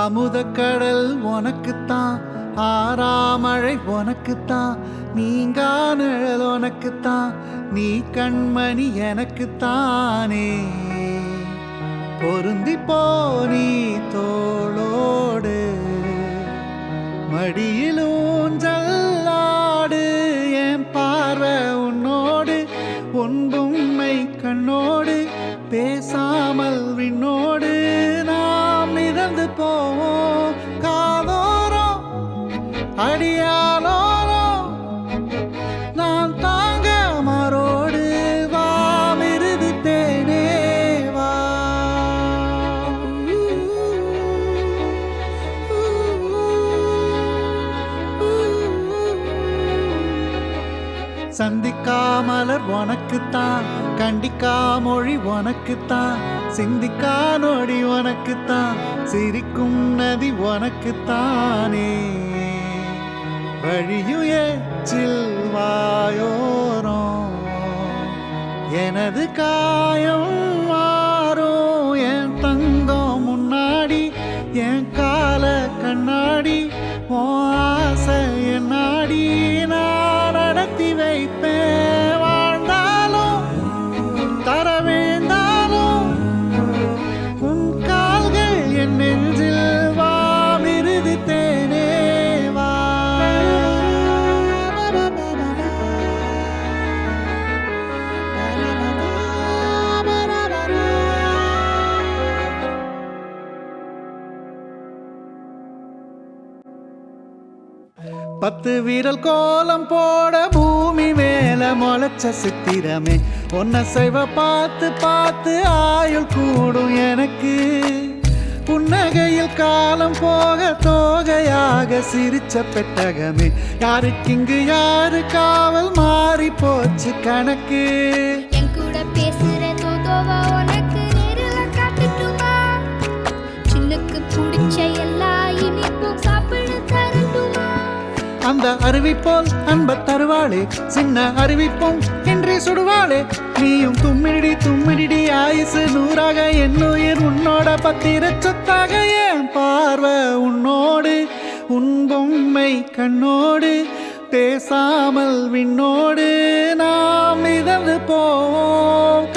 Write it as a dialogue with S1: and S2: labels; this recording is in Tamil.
S1: அமுதக்கடல் உனக்குத்தான், ஆறாமழை உனக்குத்தான், நீங்கா நிழல் உனக்குத்தான், நீ கண்மணி எனக்குத்தானே. பொருந்தி போனி தோளோடு மடியிலூஞ்சல்லாடு, என் பார்வை உன்னோடு, உன் பொம்மை கண்ணோடு, பேசாமல் விண்ணோடு நாம் மிதந்து போவோம் காதோரம் அடியாலோரம். நான் தாங்க மரோடு வா மிருது தேனே வா. சந்திக்கா மலர் உனக்குத்தான், கண்டிக்கா மொழி உனக்குத்தான், சிந்திக்கா நொடி உனக்குத்தான், சிரிக்கும் நதி உனக்குத்தானே. வழியும் எச்சில் வாயோரம் எனது காயம் மாறும், என் தங்கம் முன்னாடி என் கால கண்ணாடி, ஆசை என்னாடி நான் நடத்தி வைப்பேன். வாழ்ந்தாலும் தர வேண்டாலும் உன் கால்கள் என் நெஞ்சில் வா மிருது தேனே வா. பத்து வீரல் கோலம் போட பூமி மேல முளைச்ச சித்திரமே, உன்னை செய்வ பார்த்து பார்த்து ஆயுள் கூடும் எனக்கு. புன்னகையில் காலம் போக தோகையாக சிரிச்ச பெட்டகமே, யாருக்கிங்கு யாரு காவல் மாறி போச்சு கணக்கு.
S2: என் கூட பேசுற தோதோவா உனக்கு நேரில காட்டுட்டுமா, சின்னுக்கு பிடிச்ச எல்லா இனிப்பும் சாப்பிட தரட்டுமா.
S1: அந்த அருவி போல் அன்ப தருவாளே, சின்ன அறிவிப்பும் இன்றி சுடுவாளே, நீயும் தும்மிடி தும்மிடி ஆயுசு நூறாக, என்னுயிர் உன்னோட பத்திர சொத்தாக. என் பார்வை உன்னோடு, உன் பொம்மை கண்ணோடு, பேசாமல் விண்ணோடு நாம் மிதந்து போவோம்.